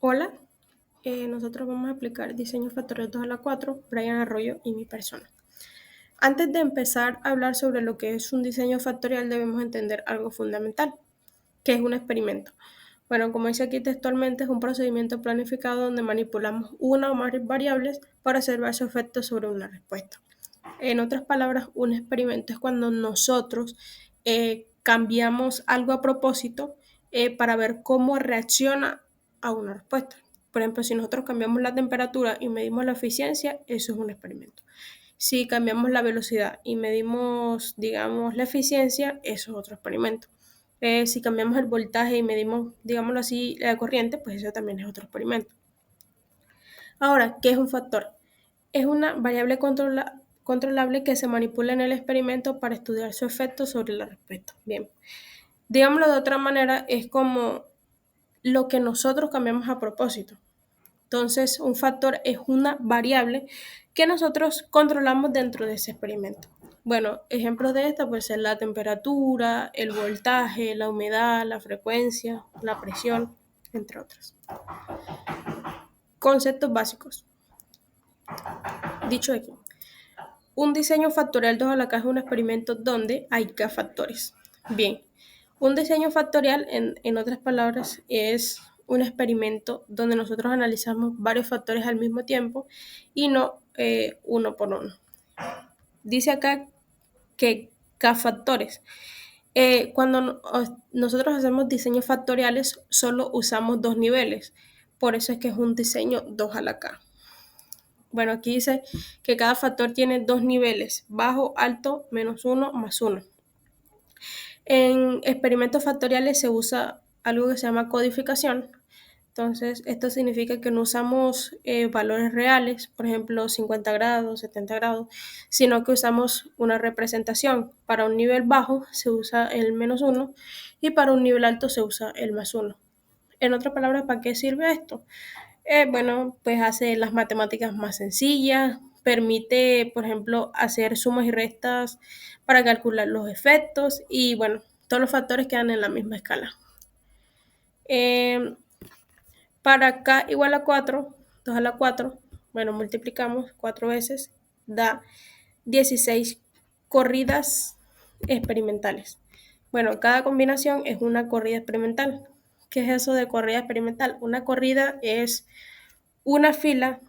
Hola, nosotros vamos a explicar diseño factorial 2 a la 4, Brian Arroyo y mi persona. Antes de empezar a hablar sobre lo que es un diseño factorial, debemos entender algo fundamental, que es un experimento. Bueno, como dice aquí textualmente, es un procedimiento planificado donde manipulamos una o más variables para observar su efecto sobre una respuesta. En otras palabras, un experimento es cuando nosotros cambiamos algo a propósito para ver cómo reacciona a una respuesta. Por ejemplo, si nosotros cambiamos la temperatura y medimos la eficiencia, eso es un experimento. Si cambiamos la velocidad y medimos, digamos, la eficiencia, eso es otro experimento. Si cambiamos el voltaje y medimos, digámoslo así, la corriente, pues eso también es otro experimento. Ahora, ¿qué es un factor? Es una variable controlable que se manipula en el experimento para estudiar su efecto sobre la respuesta. Bien, digámoslo de otra manera, es como lo que nosotros cambiamos a propósito. Entonces, un factor es una variable que nosotros controlamos dentro de ese experimento. Bueno, ejemplos de esto puede ser la temperatura, el voltaje, la humedad, la frecuencia, la presión, entre otros. Conceptos básicos. Dicho aquí, un diseño factorial 2 a la K es un experimento donde hay K factores. Bien, un diseño factorial, en otras palabras, es un experimento donde nosotros analizamos varios factores al mismo tiempo y no uno por uno. Dice acá que K factores. Cuando nosotros hacemos diseños factoriales, solo usamos dos niveles. Por eso es que es un diseño 2 a la K. Bueno, aquí dice que cada factor tiene dos niveles, bajo, alto, menos 1, más 1. En experimentos factoriales se usa algo que se llama codificación. Entonces, esto significa que no usamos valores reales, por ejemplo, 50 grados, 70 grados, sino que usamos una representación. Para un nivel bajo se usa el menos 1 y para un nivel alto se usa el más 1. En otras palabras, ¿para qué sirve esto? Bueno, pues hace las matemáticas más sencillas, permite, por ejemplo, hacer sumas y restas para calcular los efectos y, bueno, todos los factores quedan en la misma escala. Para K igual a 4, 2 a la 4, bueno, multiplicamos 4 veces, da 16 corridas experimentales. Bueno, cada combinación es una corrida experimental. ¿Qué es eso de corrida experimental? Una corrida es una fila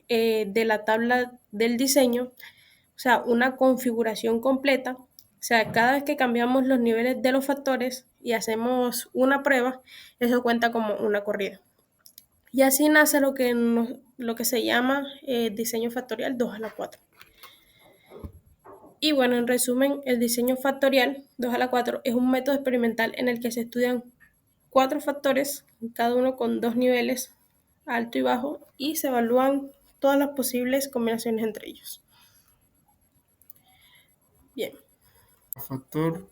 de la tabla del diseño, o sea, una configuración completa. O sea, cada vez que cambiamos los niveles de los factores y hacemos una prueba, eso cuenta como una corrida. Y así nace lo que se llama diseño factorial 2 a la 4. Y bueno, en resumen, el diseño factorial 2 a la 4 es un método experimental en el que se estudian 4 factores, cada uno con dos niveles, alto y bajo, y se evalúan todas las posibles combinaciones entre ellos. Bien. Factor,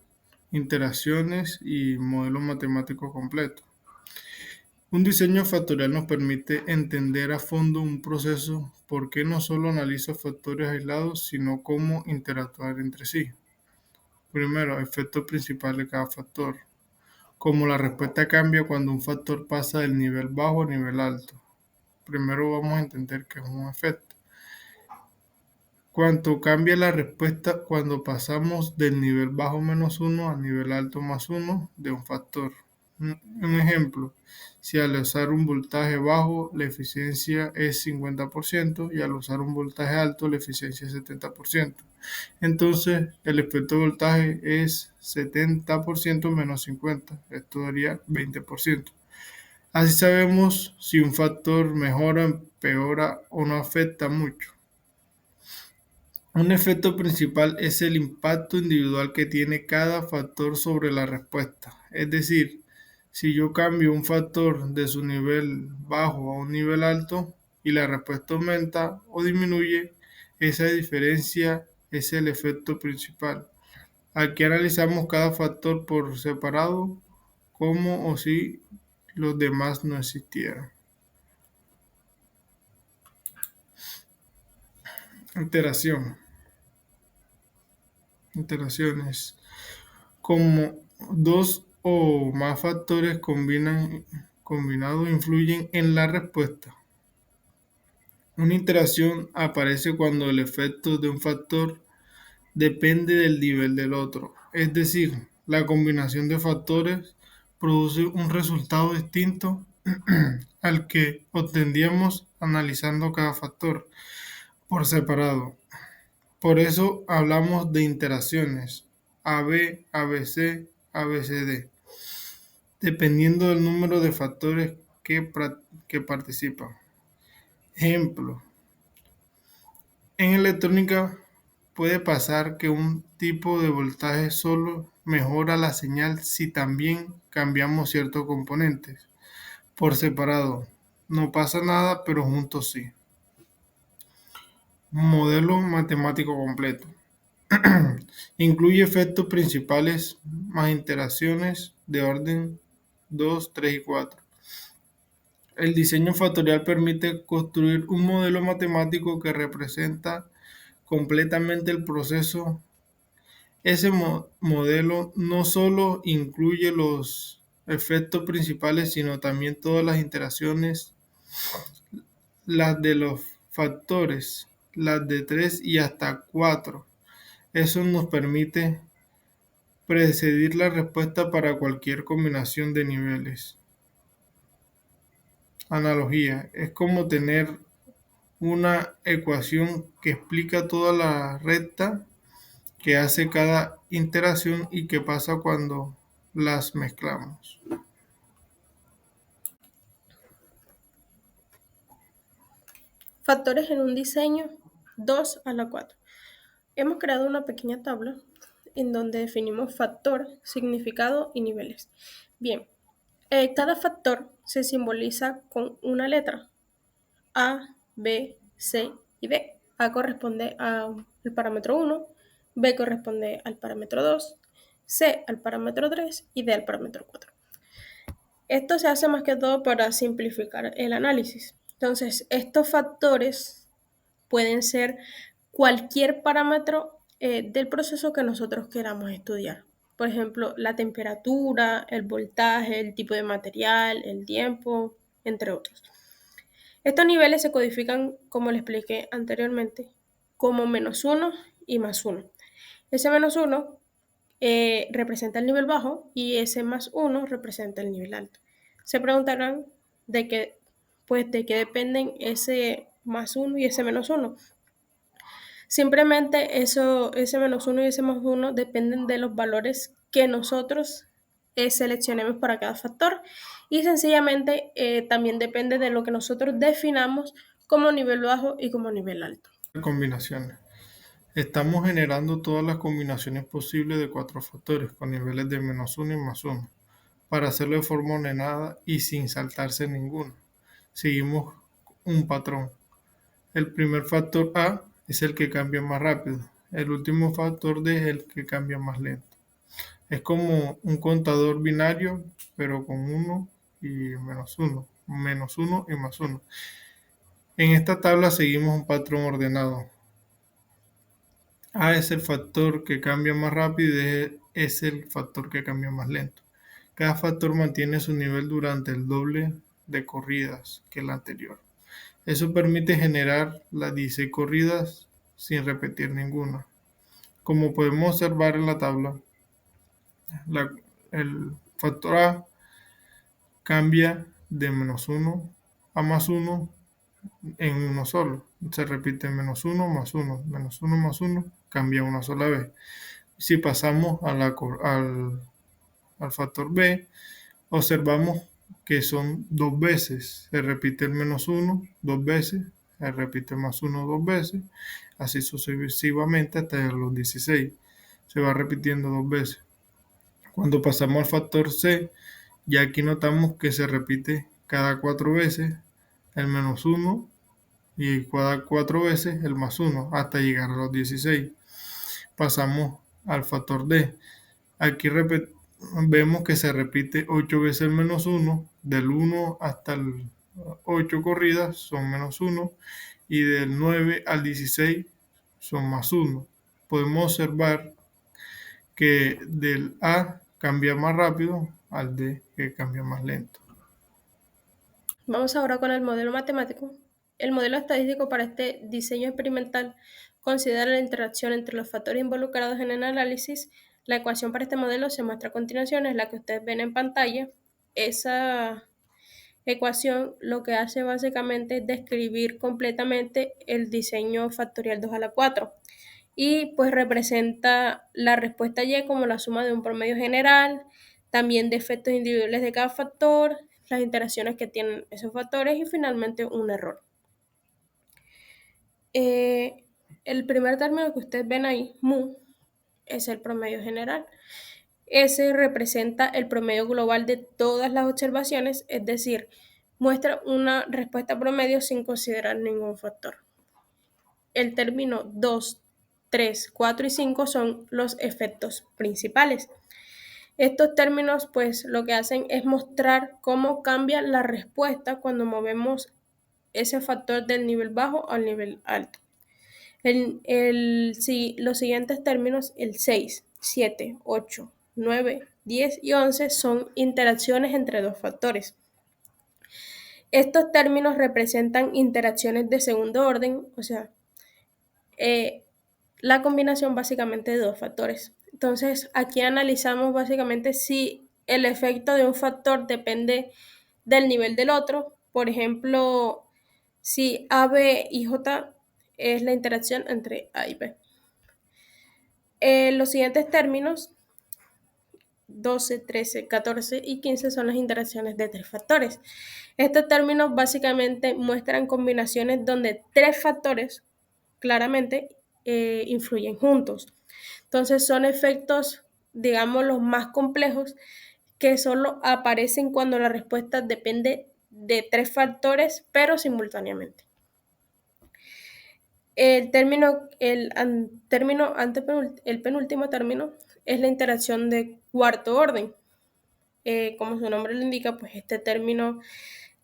interacciones y modelo matemático completo. Un diseño factorial nos permite entender a fondo un proceso porque no solo analiza factores aislados, sino cómo interactuar entre sí. Primero, efecto principal de cada factor. Como la respuesta cambia cuando un factor pasa del nivel bajo al nivel alto. Primero vamos a entender qué es un efecto. Cuánto cambia la respuesta cuando pasamos del nivel bajo menos 1 al nivel alto más 1 de un factor. Un ejemplo, si al usar un voltaje bajo la eficiencia es 50% y al usar un voltaje alto la eficiencia es 70%. Entonces el efecto de voltaje es 70% menos 50, esto daría 20%. Así sabemos si un factor mejora, empeora o no afecta mucho. Un efecto principal es el impacto individual que tiene cada factor sobre la respuesta. Es decir, si yo cambio un factor de su nivel bajo a un nivel alto y la respuesta aumenta o disminuye, esa diferencia es el efecto principal. Aquí analizamos cada factor por separado, como o si los demás no existieran. Interacción. Interacciones. Como dos o más factores combinados influyen en la respuesta. Una interacción aparece cuando el efecto de un factor depende del nivel del otro. Es decir, la combinación de factores produce un resultado distinto al que obtendríamos analizando cada factor por separado. Por eso hablamos de interacciones AB, ABC, ABCD, dependiendo del número de factores que participan. Ejemplo, en electrónica puede pasar que un tipo de voltaje solo mejora la señal si también cambiamos ciertos componentes. Por separado, no pasa nada, pero juntos sí. Modelo matemático completo. Incluye efectos principales más interacciones de orden 2, 3 y 4. El diseño factorial permite construir un modelo matemático que representa completamente el proceso. Ese modelo no solo incluye los efectos principales, sino también todas las interacciones, las de los factores, las de 3 y hasta 4. Eso nos permite predecir la respuesta para cualquier combinación de niveles. Analogía. Es como tener una ecuación que explica toda la recta que hace cada interacción y qué pasa cuando las mezclamos. Factores en un diseño 2 a la 4. Hemos creado una pequeña tabla en donde definimos factor, significado y niveles. Bien, cada factor se simboliza con una letra: A, B, C y D. A corresponde al parámetro 1, B corresponde al parámetro 2, C al parámetro 3 y D al parámetro 4. Esto se hace más que todo para simplificar el análisis. Entonces, estos factores pueden ser cualquier parámetro del proceso que nosotros queramos estudiar. Por ejemplo, la temperatura, el voltaje, el tipo de material, el tiempo, entre otros. Estos niveles se codifican, como les expliqué anteriormente, como -1 y +1. Ese -1 representa el nivel bajo y ese +1 representa el nivel alto. Se preguntarán de qué dependen ese +1 y ese -1. Simplemente ese -1 y ese +1 dependen de los valores que nosotros seleccionemos para cada factor, y sencillamente también depende de lo que nosotros definamos como nivel bajo y como nivel alto. Combinaciones. Estamos generando todas las combinaciones posibles de 4 factores con niveles de -1 y +1 para hacerlo de forma ordenada y sin saltarse ninguno. Seguimos un patrón. El primer factor A es el que cambia más rápido. El último factor D es el que cambia más lento. Es como un contador binario, pero con 1 y -1, -1 y +1. En esta tabla seguimos un patrón ordenado. A es el factor que cambia más rápido y D es el factor que cambia más lento. Cada factor mantiene su nivel durante el doble de corridas que el anterior. Eso permite generar las 16 corridas sin repetir ninguna. Como podemos observar en la tabla, el factor A cambia de -1 a +1 en uno solo. Se repite -1 +1, -1 +1, cambia una sola vez. Si pasamos al factor B, observamos que son 2 veces. Se repite el -1 2 veces, se repite el +1 2 veces, así sucesivamente hasta los 16. Se va repitiendo 2 veces. Cuando pasamos al factor C, ya aquí notamos que se repite cada 4 veces el -1 y cada 4 veces el +1 hasta llegar a los 16. Pasamos al factor D. Aquí vemos que se repite 8 veces el -1, del 1 hasta el 8 corridas son -1 y del 9 al 16 son +1. Podemos observar que del A cambia más rápido al D que cambia más lento. Vamos ahora con el modelo matemático. El modelo estadístico para este diseño experimental considera la interacción entre los factores involucrados en el análisis. La ecuación para este modelo se muestra a continuación, es la que ustedes ven en pantalla. Esa ecuación lo que hace básicamente es describir completamente el diseño factorial 2 a la 4 y pues representa la respuesta Y como la suma de un promedio general, también de efectos individuales de cada factor, las interacciones que tienen esos factores y finalmente un error. El primer término que ustedes ven ahí, mu, es el promedio general. Ese representa el promedio global de todas las observaciones, es decir, muestra una respuesta promedio sin considerar ningún factor. El término 2, 3, 4 y 5 son los efectos principales. Estos términos pues lo que hacen es mostrar cómo cambia la respuesta cuando movemos ese factor del nivel bajo al nivel alto. Los siguientes términos, el 6, 7, 8, 9, 10 y 11 son interacciones entre dos factores. Estos términos representan interacciones de segundo orden, o sea, la combinación básicamente de dos factores. Entonces, aquí analizamos básicamente si el efecto de un factor depende del nivel del otro. Por ejemplo, si A, B y J es la interacción entre A y B. Los siguientes términos, 12, 13, 14 y 15 son las interacciones de tres factores. Estos términos básicamente muestran combinaciones donde tres factores claramente influyen juntos. Entonces son efectos, digamos, los más complejos que solo aparecen cuando la respuesta depende de tres factores, pero simultáneamente. El penúltimo término es la interacción de cuarto orden. Como su nombre lo indica, pues este término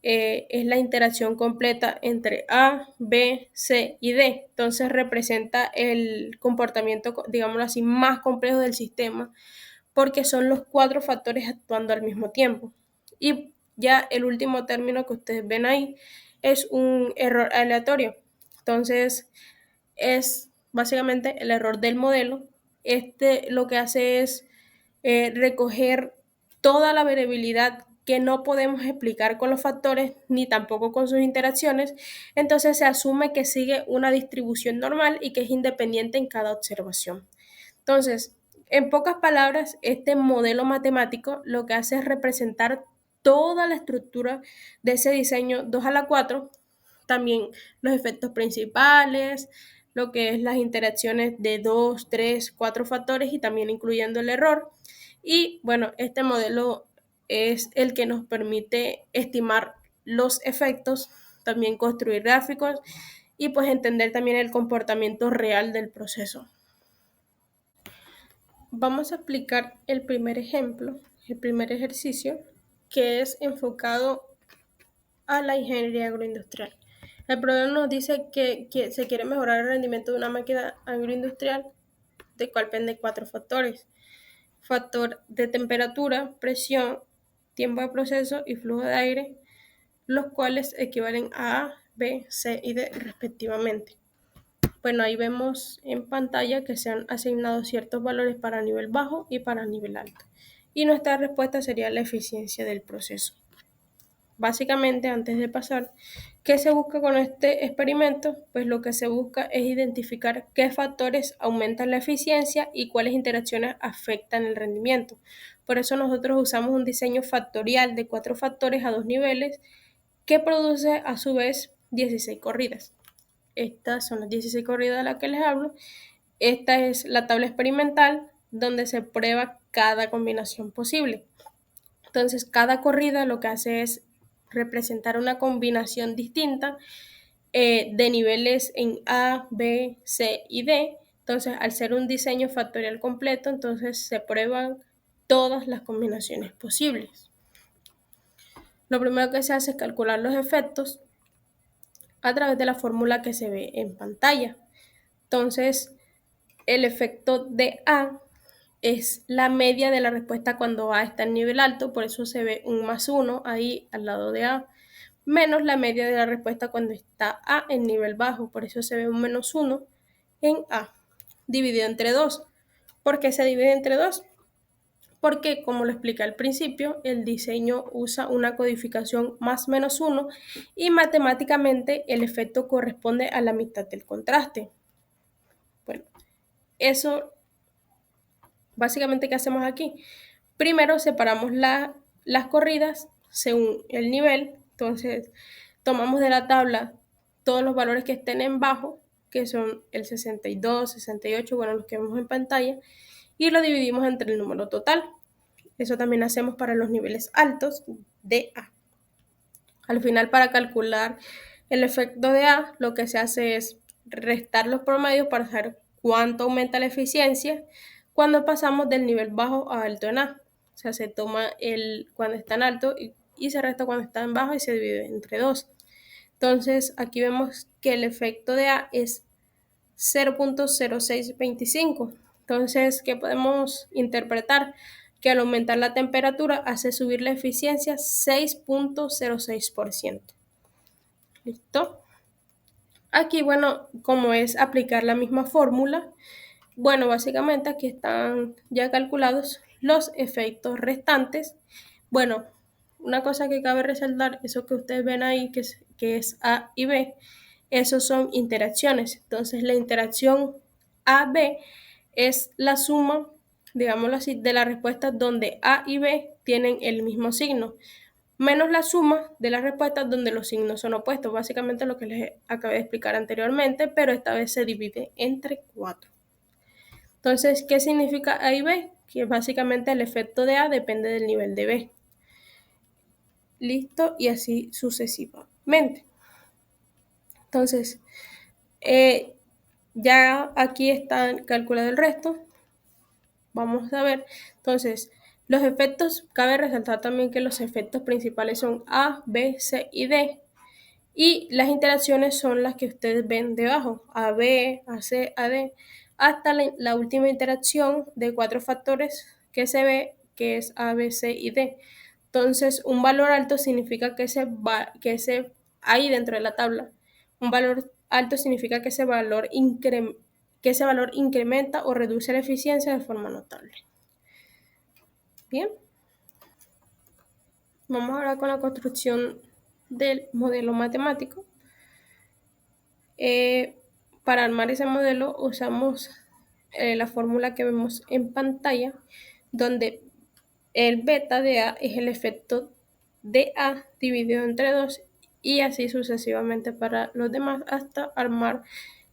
es la interacción completa entre A, B, C y D. Entonces representa el comportamiento, digámoslo así, más complejo del sistema, porque son los cuatro factores actuando al mismo tiempo. Y ya el último término que ustedes ven ahí es un error aleatorio. Entonces es básicamente el error del modelo. Este lo que hace es recoger toda la variabilidad que no podemos explicar con los factores ni tampoco con sus interacciones, entonces se asume que sigue una distribución normal y que es independiente en cada observación. Entonces, en pocas palabras, este modelo matemático lo que hace es representar toda la estructura de ese diseño 2 a la 4, también los efectos principales, lo que es las interacciones de 2, 3, 4 factores y también incluyendo el error. Y bueno, este modelo es el que nos permite estimar los efectos, también construir gráficos y pues entender también el comportamiento real del proceso. Vamos a explicar el primer ejemplo, el primer ejercicio, que es enfocado a la ingeniería agroindustrial. El problema nos dice que se quiere mejorar el rendimiento de una máquina agroindustrial, de cual depende cuatro factores: factor de temperatura, presión, tiempo de proceso y flujo de aire, los cuales equivalen a A, B, C y D respectivamente. Bueno, ahí vemos en pantalla que se han asignado ciertos valores para nivel bajo y para nivel alto. Y nuestra respuesta sería la eficiencia del proceso. Básicamente, antes de pasar, ¿qué se busca con este experimento? Pues lo que se busca es identificar qué factores aumentan la eficiencia y cuáles interacciones afectan el rendimiento. Por eso nosotros usamos un diseño factorial de 4 factores a 2 niveles que produce a su vez 16 corridas. Estas son las 16 corridas de las que les hablo. Esta es la tabla experimental donde se prueba cada combinación posible. Entonces, cada corrida lo que hace es representar una combinación distinta de niveles en A, B, C y D. Entonces, al ser un diseño factorial completo, entonces se prueban todas las combinaciones posibles. Lo primero que se hace es calcular los efectos a través de la fórmula que se ve en pantalla. Entonces, el efecto de A es la media de la respuesta cuando A está en nivel alto, por eso se ve un +1 ahí al lado de A. menos la media de la respuesta cuando está A en nivel bajo. Por eso se ve un menos 1 en A, dividido entre 2. ¿Por qué se divide entre 2? Porque, como lo expliqué al principio, el diseño usa una codificación más menos 1 y matemáticamente el efecto corresponde a la mitad del contraste. Bueno, eso básicamente, ¿qué hacemos aquí? Primero separamos las corridas según el nivel. Entonces, tomamos de la tabla todos los valores que estén en bajo, que son el 62, 68, bueno, los que vemos en pantalla, y lo dividimos entre el número total. Eso también hacemos para los niveles altos de A. Al final, para calcular el efecto de A, lo que se hace es restar los promedios para saber cuánto aumenta la eficiencia cuando pasamos del nivel bajo a alto en A. O sea, se toma cuando está en alto y se resta cuando está en bajo y se divide entre 2. Entonces, aquí vemos que el efecto de A es 0.0625. Entonces, ¿qué podemos interpretar? Que al aumentar la temperatura hace subir la eficiencia 6.06%. ¿Listo? Aquí, bueno, como es aplicar la misma fórmula, bueno, básicamente aquí están ya calculados los efectos restantes. Bueno, una cosa que cabe resaltar, eso que ustedes ven ahí, que es A y B, esos son interacciones. Entonces, la interacción A-B es la suma, digámoslo así, de las respuestas donde A y B tienen el mismo signo, menos la suma de las respuestas donde los signos son opuestos. Básicamente lo que les acabé de explicar anteriormente, pero esta vez se divide entre 4. Entonces, ¿qué significa A y B? Que básicamente el efecto de A depende del nivel de B. Listo, y así sucesivamente. Entonces, ya aquí está calculado el resto. Vamos a ver. Entonces, los efectos, cabe resaltar también que los efectos principales son A, B, C y D. Y las interacciones son las que ustedes ven debajo, AB, AC, AD, hasta la última interacción de 4 factores que se ve, que es A, B, C y D. Entonces, un valor alto significa que ahí dentro de la tabla, un valor alto significa que ese valor incrementa o reduce la eficiencia de forma notable. Bien, vamos ahora con la construcción del modelo matemático. Para armar ese modelo usamos la fórmula que vemos en pantalla, donde el beta de A es el efecto de A dividido entre 2 y así sucesivamente para los demás hasta armar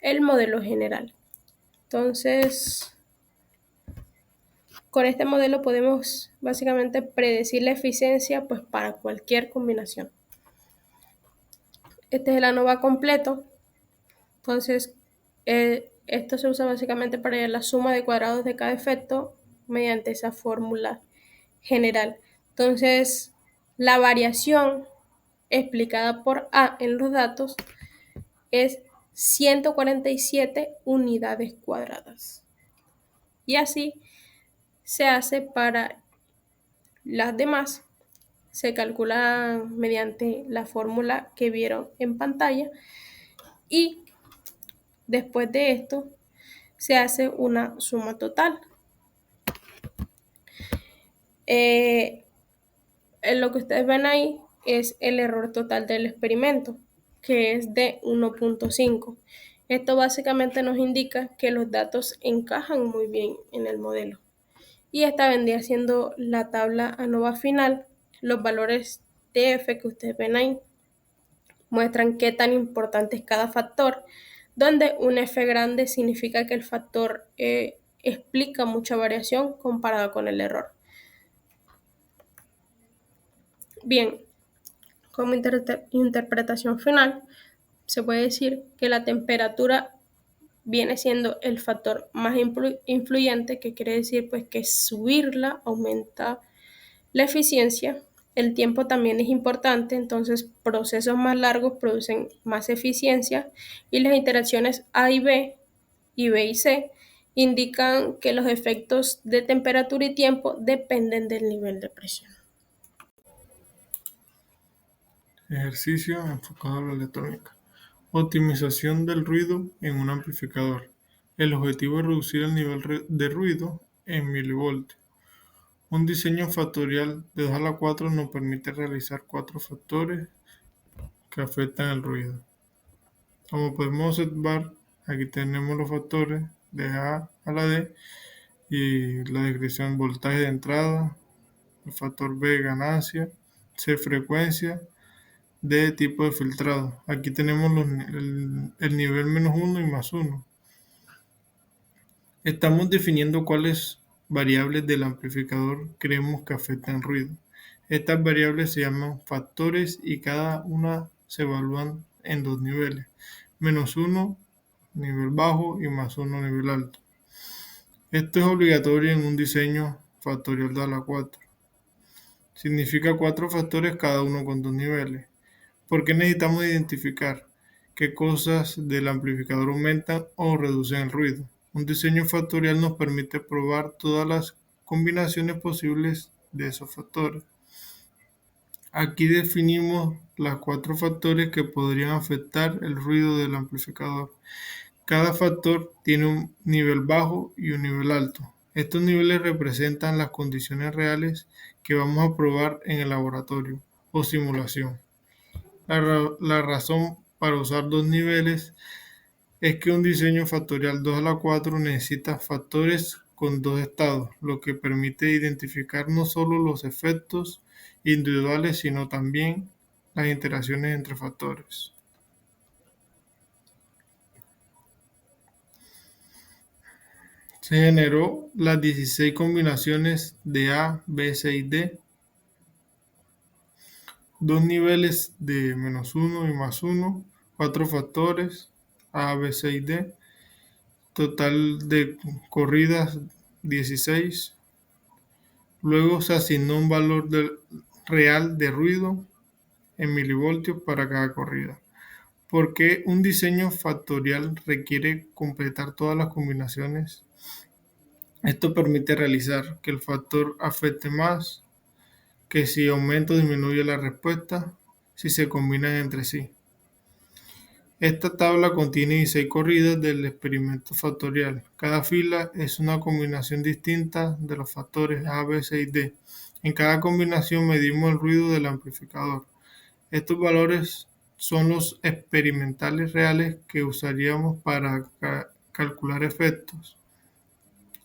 el modelo general. Entonces, con este modelo podemos básicamente predecir la eficiencia pues, para cualquier combinación. Este es el ANOVA completo. Entonces, esto se usa básicamente para hallar la suma de cuadrados de cada efecto mediante esa fórmula general. Entonces, la variación explicada por A en los datos es 147 unidades cuadradas. Y así se hace para las demás. Se calcula mediante la fórmula que vieron en pantalla y después de esto se hace una suma total. Lo que ustedes ven ahí es el error total del experimento, que es de 1.5. Esto básicamente nos indica que los datos encajan muy bien en el modelo. Y esta vendría siendo la tabla ANOVA final. Los valores de F que ustedes ven ahí muestran qué tan importante es cada factor, donde un F grande significa que el factor explica mucha variación comparada con el error. Bien, como interpretación final, se puede decir que la temperatura viene siendo el factor más influyente, que quiere decir pues que subirla aumenta la eficiencia. El tiempo también es importante, entonces procesos más largos producen más eficiencia y las interacciones A y B y C indican que los efectos de temperatura y tiempo dependen del nivel de presión. Ejercicio enfocado a la electrónica. Optimización del ruido en un amplificador. El objetivo es reducir el nivel de ruido en milivoltios. Un diseño factorial de 2 a la 4 nos permite realizar 4 factores que afectan el ruido. Como podemos observar, aquí tenemos los factores de A a la D y la descripción: voltaje de entrada, el factor B ganancia, C frecuencia, D tipo de filtrado. Aquí tenemos el nivel -1 y +1. Estamos definiendo cuáles variables del amplificador creemos que afectan el ruido. Estas variables se llaman factores y cada una se evalúan en dos niveles: -1 nivel bajo y +1 nivel alto. Esto es obligatorio en un diseño factorial de a la 4. Significa 4 factores cada uno con 2 niveles. ¿Por qué necesitamos identificar qué cosas del amplificador aumentan o reducen el ruido? Un diseño factorial nos permite probar todas las combinaciones posibles de esos factores. Aquí definimos los 4 factores que podrían afectar el ruido del amplificador. Cada factor tiene un nivel bajo y un nivel alto. Estos niveles representan las condiciones reales que vamos a probar en el laboratorio o simulación. La razón para usar dos niveles es que un diseño factorial 2 a la 4 necesita factores con dos estados, lo que permite identificar no solo los efectos individuales, sino también las interacciones entre factores. Se generó las 16 combinaciones de A, B, C y D, dos niveles de -1 y +1, 4 factores A, B, C y D, total de corridas 16. Luego se asignó un valor real de ruido en milivoltios para cada corrida. ¿Por qué un diseño factorial requiere completar todas las combinaciones? Esto permite realizar que el factor afecte más, que si aumenta o disminuye la respuesta, si se combinan entre sí. Esta tabla contiene 16 corridas del experimento factorial. Cada fila es una combinación distinta de los factores A, B, C y D. En cada combinación medimos el ruido del amplificador. Estos valores son los experimentales reales que usaríamos para calcular efectos,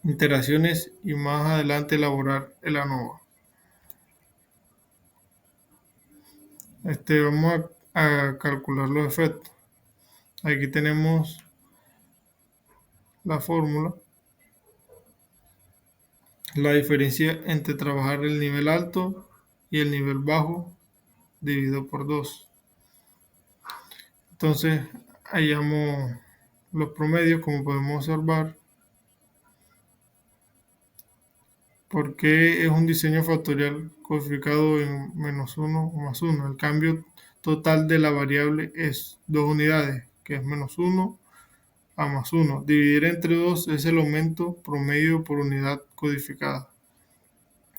interacciones y más adelante elaborar el ANOVA. Vamos a calcular los efectos. Aquí tenemos la fórmula. La diferencia entre trabajar el nivel alto y el nivel bajo dividido por 2. Entonces hallamos los promedios, como podemos observar. ¿Por qué es un diseño factorial codificado en -1 o +1? El cambio total de la variable es 2 unidades, que es -1 a +1. Dividir entre 2 es el aumento promedio por unidad codificada.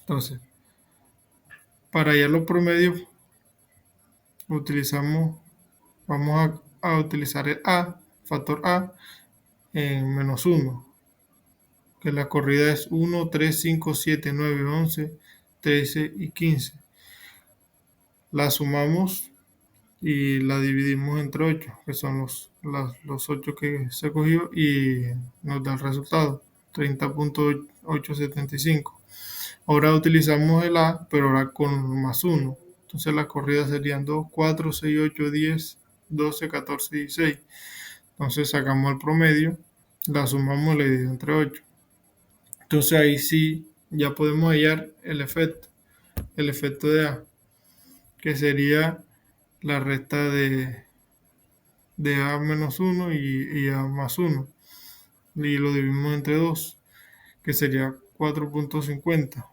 Entonces, para hallar los promedios, vamos a utilizar el factor A, en -1, que la corrida es 1, 3, 5, 7, 9, 11, 13 y 15. La sumamos y la dividimos entre 8, que son los 8 que se cogió, y nos da el resultado, 30.875. Ahora utilizamos el A, pero ahora con +1. Entonces las corridas serían 2, 4, 6, 8, 10, 12, 14 y 16. Entonces sacamos el promedio, la sumamos y la dividimos entre 8. Entonces ahí sí ya podemos hallar el efecto de A, que sería la resta de A -1 y A +1. Y lo dividimos entre 2, que sería 4.50.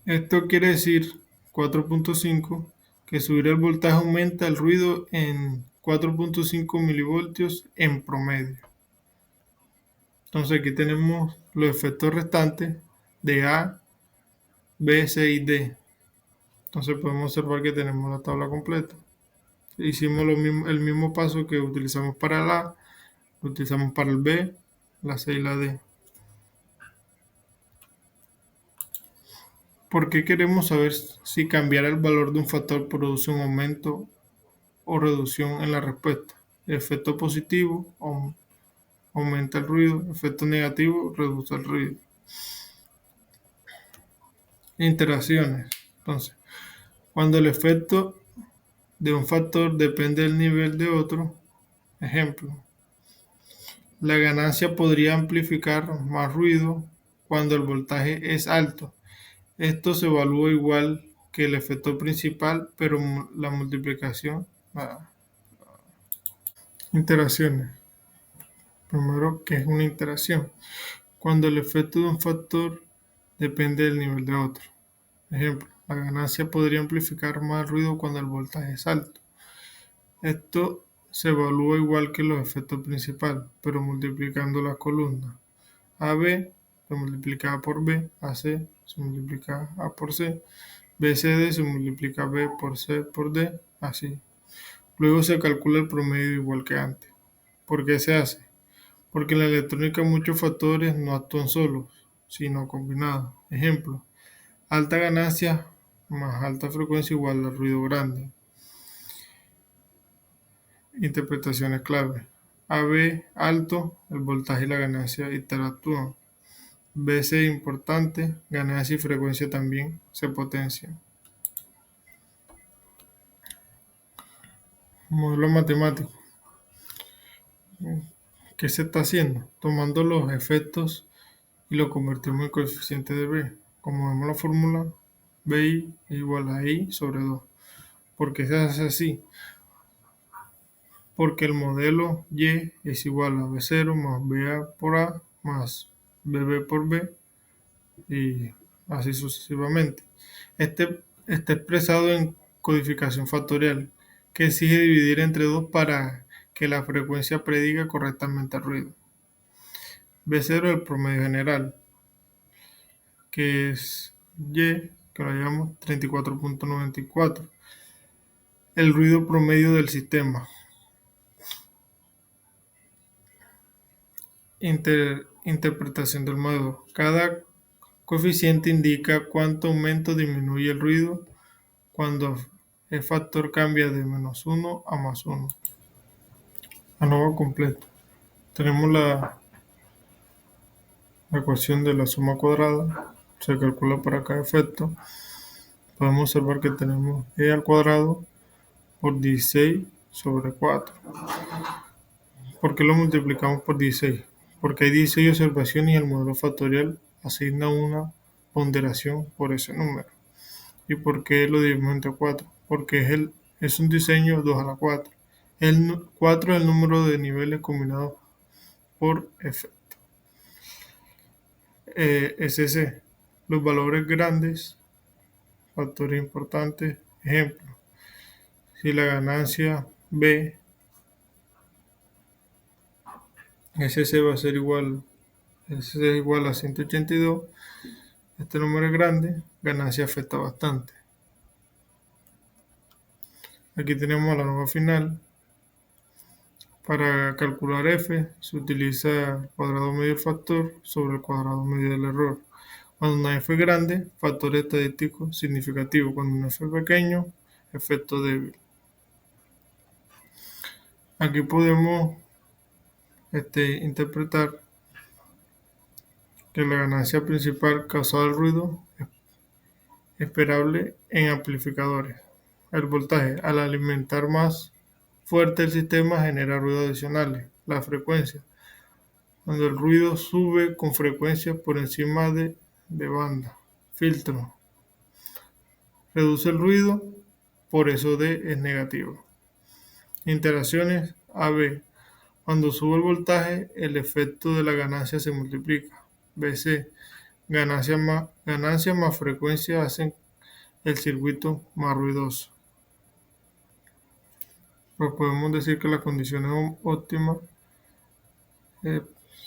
Esto quiere decir 4.5, que subir el voltaje aumenta el ruido en 4.5 milivoltios en promedio. Entonces aquí tenemos los efectos restantes. de A, B, C y D. Entonces podemos observar que tenemos la tabla completa. Hicimos el mismo paso que utilizamos para el A, lo utilizamos para el B, la C y la D. ¿Por qué queremos saber si cambiar el valor de un factor produce un aumento o reducción en la respuesta? Efecto positivo aumenta el ruido, efecto negativo reduce el ruido. Interacciones. Entonces, cuando el efecto de un factor depende del nivel de otro, ejemplo, la ganancia podría amplificar más ruido cuando el voltaje es alto. Esto se evalúa igual que el efecto principal, pero la multiplicación. Interacciones. Primero, ¿qué es una interacción? Cuando el efecto de un factor depende del nivel de otro. Ejemplo, la ganancia podría amplificar más ruido cuando el voltaje es alto. Esto se evalúa igual que los efectos principales, pero multiplicando las columnas. AB se multiplica A por B, AC se multiplica A por C, BCD se multiplica B por C por D, así. Luego se calcula el promedio igual que antes. ¿Por qué se hace? Porque en la electrónica muchos factores no actúan solos, sino combinados. Ejemplo, alta ganancia más alta frecuencia igual a ruido grande. Interpretaciones clave. AB alto, el voltaje y la ganancia interactúan. BC importante, ganancia y frecuencia también se potencian. Modelo matemático. ¿Qué se está haciendo? Tomando los efectos y lo convertimos en coeficiente de B. Como vemos la fórmula, BI es igual a I sobre 2. ¿Por qué se hace así? Porque el modelo Y es igual a B0 más BA por A más BB por B y así sucesivamente. Este está expresado en codificación factorial, que exige dividir entre 2 para que la frecuencia prediga correctamente el ruido. B0 es el promedio general, que es Y, que lo llamamos 34.94. El ruido promedio del sistema. Interpretación del modelo. Cada coeficiente indica cuánto aumenta o disminuye el ruido cuando el factor cambia de -1 a +1. ANOVA completo. Tenemos la ecuación de la suma cuadrada. Se calcula para cada efecto. Podemos observar que tenemos e al cuadrado por 16 sobre 4. ¿Por qué lo multiplicamos por 16? Porque hay 16 observaciones y el modelo factorial asigna una ponderación por ese número. ¿Y por qué lo dividimos entre 4? Porque es un diseño 2 a la 4. El 4 es el número de niveles combinados por efecto. SC. Los valores grandes, factores importantes, ejemplo. Si la ganancia B, SC va a ser igual, SC es igual a 182, este número es grande, ganancia afecta bastante. Aquí tenemos la norma final. Para calcular f se utiliza el cuadrado medio del factor sobre el cuadrado medio del error. Cuando una f es grande, factor estadístico significativo. Cuando una f es pequeño, efecto débil. Aquí podemos interpretar que la ganancia principal causada del ruido es esperable en amplificadores. El voltaje, al alimentar más fuerte el sistema, genera ruidos adicionales. La frecuencia, cuando el ruido sube con frecuencia por encima de banda. Filtro, reduce el ruido, por eso D es negativo. Interacciones AB, cuando sube el voltaje, el efecto de la ganancia se multiplica. BC, ganancia más frecuencia hacen el circuito más ruidoso. Pues podemos decir que las condiciones óptimas,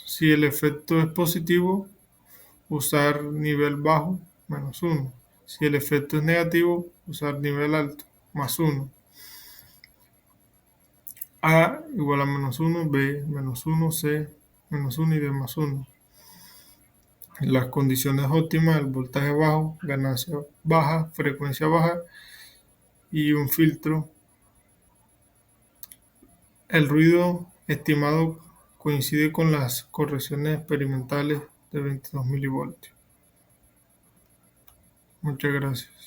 si el efecto es positivo, usar nivel bajo, -1. Si el efecto es negativo, usar nivel alto, +1. A igual a -1, B -1, C -1 y D +1. Las condiciones óptimas, el voltaje bajo, ganancia baja, frecuencia baja y un filtro. El ruido estimado coincide con las correcciones experimentales de 22 milivoltios. Muchas gracias.